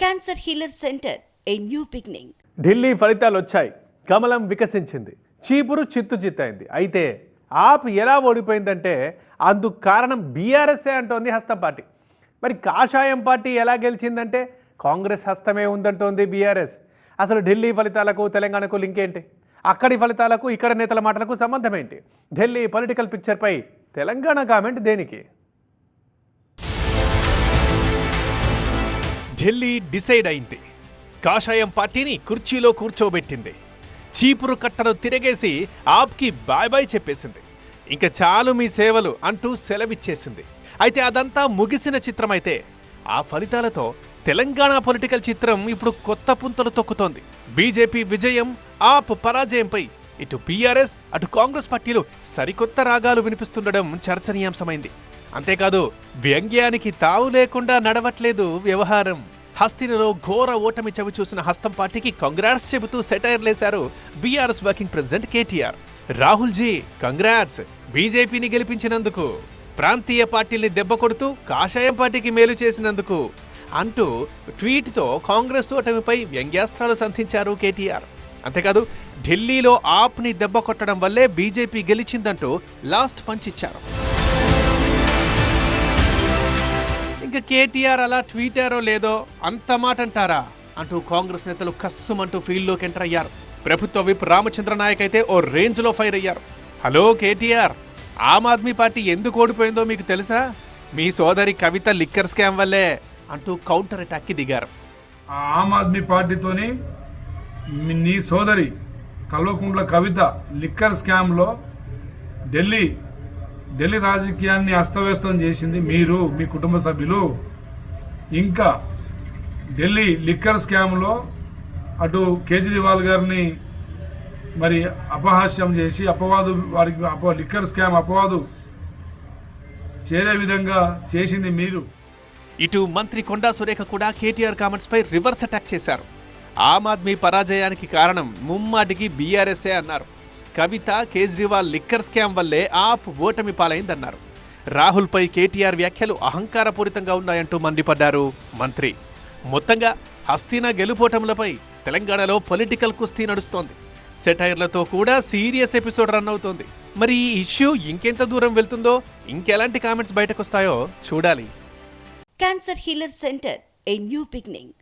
Cancer healer centre a new beginning. Delhi ఫలితాలు వచ్చాయి. కమలం వికసించింది. చీపురు చిత్తయింది. అయితే ఆప్ ఎలా ఓడిపోయిందంటే అందుకు కారణం బీఆర్ఎస్ఏ అంటోంది హస్తం పార్టీ. మరి కాషాయం పార్టీ ఎలా గెలిచిందంటే కాంగ్రెస్ హస్తమే ఉందంటోంది బీఆర్ఎస్. అసలు ఢిల్లీ ఫలితాలకు తెలంగాణకు లింక్ ఏంటి? అక్కడి ఫలితాలకు ఇక్కడ నేతల మాటలకు సంబంధం ఏంటి? ఢిల్లీ పొలిటికల్ పిక్చర్పై తెలంగాణ కామెంట్ దేనికి? ఢిల్లీ డిసైడ్ అయింది. కాషాయం పార్టీని కుర్చీలో కూర్చోబెట్టింది. చీపురు కట్టను తిరగేసి ఆప్కి బాయ్ బాయ్ చెప్పేసింది. ఇంకా చాలు మీ సేవలు అంటూ సెలవిచ్చేసింది. అయితే అదంతా ముగిసిన చిత్రమైతే ఆ ఫలితాలతో తెలంగాణ పొలిటికల్ చిత్రం ఇప్పుడు కొత్త పుంతలు తొక్కుతోంది. బీజేపీ విజయం, ఆప్ పరాజయంపై ఇటు బీఆర్ఎస్ అటు కాంగ్రెస్ పార్టీలు సరికొత్త రాగాలు వినిపిస్తుండడం చర్చనీయాంశమైంది. అంతేకాదు వ్యంగ్యానికి తావు లేకుండా నడవట్లేదు వ్యవహారం. హస్తినలో ఘోర ఓటమి చవి చూసిన హస్తం పార్టీకి కంగ్రాట్స్ చెబుతూ సెటైర్లేశారు BRS working president KTR. Rahul ji congrats, బీజేపీని గెలిపించినందుకు, ప్రాంతీయ పార్టీల్ని దెబ్బ కొడుతూ కాషాయం పార్టీకి మేలు చేసినందుకు అంటూ ట్వీట్తో కాంగ్రెస్ ఓటమిపై వ్యంగ్యాస్త్రాలు సంధించారు కేటీఆర్. అంతేకాదు ఢిల్లీలో ఆప్ని దెబ్బ కొట్టడం వల్లే బీజేపీ గెలిచిందంటూ లాస్ట్ పంచ్ ఇచ్చారు. ఇంకా కేటీఆర్ అలా ట్వీటారో లేదో అంత మాట అంటారా అంటూ కాంగ్రెస్ నేతలు కస్సుమంటూ ఫీల్డ్లోకి ఎంటర్ అయ్యారు. ప్రభుత్వ విప్ రామచంద్ర నాయక్ అయితే ఓ రేంజ్లో ఫైర్ అయ్యారు. హలో కేటీఆర్, ఆమ్ ఆద్మీ పార్టీ ఎందుకు ఓడిపోయిందో మీకు తెలుసా? మీ సోదరి కవిత లిక్కర్ స్కామ్ వల్లే అంటూ కౌంటర్ అటాక్కి దిగారు. ఆమ్ ఆద్మీ పార్టీతోని నీ సోదరి కల్వకుంట్ల కవిత లిక్కర్ స్కామ్లో ఢిల్లీ రాజకీయాన్ని అస్తవ్యస్తం చేసింది మీరు, మీ కుటుంబ సభ్యులు. ఇంకా ఢిల్లీ లిక్కర్ స్కామ్లో అటు కేజ్రీవాల్ గారిని మరి అపహాస్యం చేసి వారికి లిక్కర్ స్కామ్ అపవాదు చేరే విధంగా చేసింది మీరు. ఇటు మంత్రి కొండా సురేఖ కూడా కేటీఆర్ కామెంట్స్ పై రివర్స్ అటాక్ చేశారు. ఆమ్ ఆద్మీ పరాజయానికి కారణం ముమ్మాటికి బీఆర్ఎస్ఏ అన్నారు. కవిత, కేజ్రీవాల్ లిక్కర్ స్కామ్ వల్లే ఆప్ ఓటమి పాలైందన్నారు. రాహుల్పై కేటీఆర్ వ్యాఖ్యలు అహంకారపూరితంగా ఉన్నాయంటూ మండిపడ్డారు మంత్రి. మొత్తంగా హస్తినా గెలుపోటములపై తెలంగాణలో పొలిటికల్ కుస్తీ నడుస్తోంది. సెటైర్లతో కూడా సీరియస్ ఎపిసోడ్ రన్ అవుతోంది. మరి ఈ ఇష్యూ ఇంకెంత దూరం వెళ్తుందో, ఇంకెలాంటి కామెంట్స్ బయటకొస్తాయో చూడాలి. Cancer healer centre a new beginning.